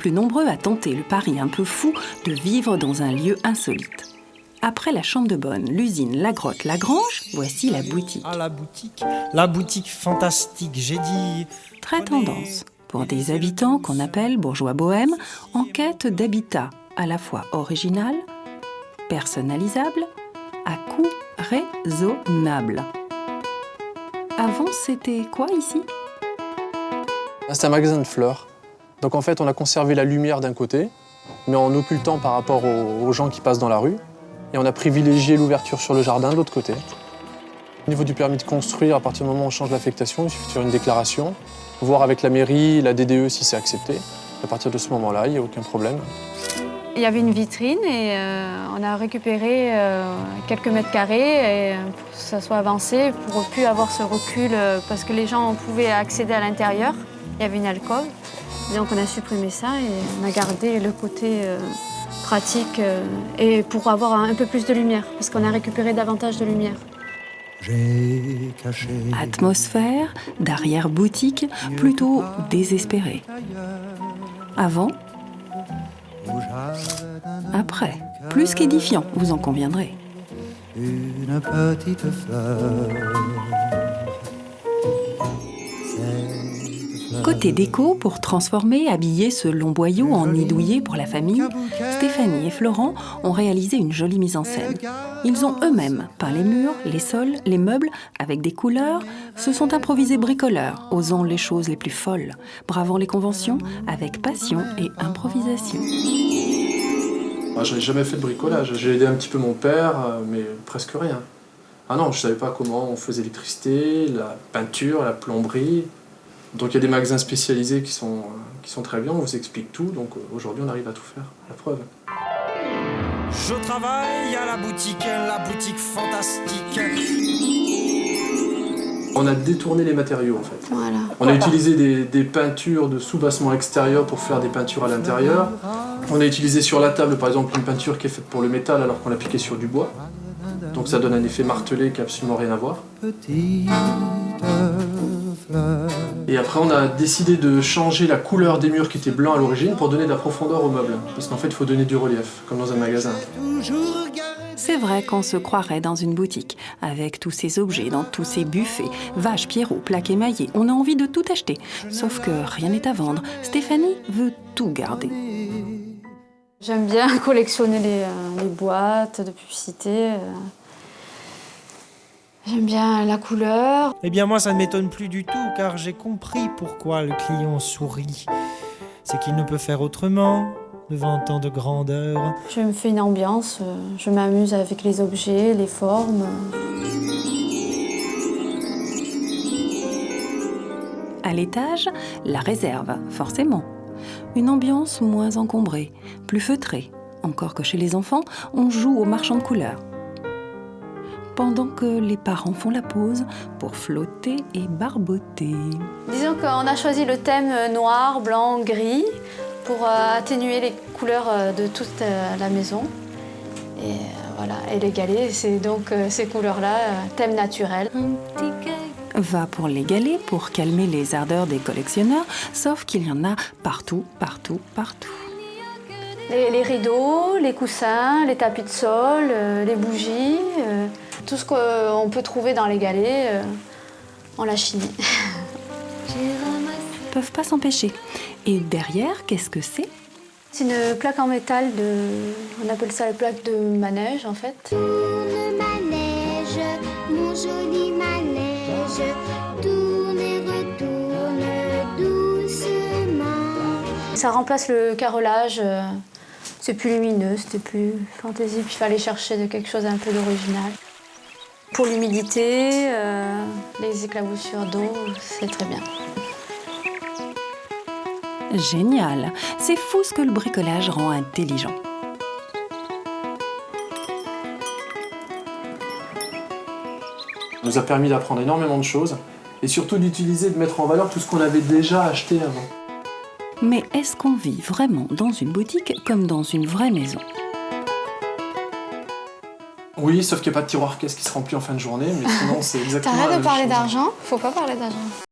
plus nombreux à tenter le pari un peu fou de vivre dans un lieu insolite. Après la chambre de bonne, l'usine, la grotte, la grange, voici la boutique. Ah, la boutique fantastique, j'ai dit. Très tendance pour des habitants qu'on appelle bourgeois bohèmes en quête d'habitat à la fois original, personnalisable, à coût raisonnable. Avant, c'était quoi ici ? C'est un magasin de fleurs. Donc en fait, on a conservé la lumière d'un côté, mais en occultant par rapport aux gens qui passent dans la rue. Et on a privilégié l'ouverture sur le jardin de l'autre côté. Au niveau du permis de construire, à partir du moment où on change l'affectation, il suffit de faire une déclaration, voir avec la mairie, la DDE si c'est accepté. À partir de ce moment-là, il n'y a aucun problème. Il y avait une vitrine et on a récupéré quelques mètres carrés pour que ça soit avancé, pour ne plus avoir ce recul parce que les gens pouvaient accéder à l'intérieur. Il y avait une alcôve. Donc on a supprimé ça et on a gardé le côté pratique et pour avoir un peu plus de lumière, parce qu'on a récupéré davantage de lumière. Atmosphère d'arrière-boutique plutôt désespérée. Avant, après, plus qu'édifiant, vous en conviendrez. Une petite fleur. Côté déco, pour transformer, habiller ce long boyau en nid douillet pour la famille, Stéphanie et Florent ont réalisé une jolie mise en scène. Ils ont eux-mêmes peint les murs, les sols, les meubles avec des couleurs, se sont improvisés bricoleurs, osant les choses les plus folles, bravant les conventions avec passion et improvisation. Je n'ai jamais fait de bricolage. J'ai aidé un petit peu mon père, mais presque rien. Ah non, je ne savais pas comment on faisait l'électricité, la peinture, la plomberie. Donc il y a des magasins spécialisés qui sont très bien, on vous explique tout. Donc aujourd'hui, on arrive à tout faire, la preuve. Je travaille à la boutique fantastique. On a détourné les matériaux en fait. Voilà. On a utilisé des peintures de soubassement extérieur pour faire des peintures à l'intérieur. On a utilisé sur la table par exemple une peinture qui est faite pour le métal alors qu'on l'a piquée sur du bois. Donc ça donne un effet martelé qui n'a absolument rien à voir. Et après on a décidé de changer la couleur des murs qui étaient blancs à l'origine pour donner de la profondeur au meuble. Parce qu'en fait il faut donner du relief, comme dans un magasin. C'est vrai qu'on se croirait dans une boutique, avec tous ces objets, dans tous ces buffets, vaches, pierrots, plaques émaillées. On a envie de tout acheter, sauf que rien n'est à vendre. Stéphanie veut tout garder. J'aime bien collectionner les boîtes de publicité. J'aime bien la couleur. Eh bien moi ça ne m'étonne plus du tout car j'ai compris pourquoi le client sourit. C'est qu'il ne peut faire autrement devant tant de grandeur. Je me fais une ambiance, je m'amuse avec les objets, les formes. À l'étage, la réserve, forcément. Une ambiance moins encombrée, plus feutrée. Encore que chez les enfants, on joue aux marchands de couleurs. Pendant que les parents font la pause pour flotter et barboter. Disons qu'on a choisi le thème noir, blanc, gris pour atténuer les couleurs de toute la maison. Et voilà, et les galets, c'est donc ces couleurs-là, thème naturel. Va pour les galets, pour calmer les ardeurs des collectionneurs, sauf qu'il y en a partout, partout, partout. Les rideaux, les coussins, les tapis de sol, les bougies, tout ce qu'on peut trouver dans les galets, on l'a chiné. Peuvent pas s'empêcher. Et derrière, qu'est-ce que c'est ? C'est une plaque en métal, on appelle ça la plaque de manège en fait. Tourne manège, mon joli manège, tourne et retourne doucement. Ça remplace le carrelage, c'est plus lumineux, c'était plus fantaisie, puis il fallait chercher quelque chose un peu d'original. Pour l'humidité, les éclaboussures d'eau, c'est très bien. Génial. C'est fou ce que le bricolage rend intelligent. Ça nous a permis d'apprendre énormément de choses et surtout d'utiliser, de mettre en valeur tout ce qu'on avait déjà acheté avant. Mais est-ce qu'on vit vraiment dans une boutique comme dans une vraie maison ? Oui, sauf qu'il n'y a pas de tiroir caisse qui se remplit en fin de journée, mais sinon c'est exactement la T'arrêtes même de parler chose. d'argent ? Faut pas parler d'argent.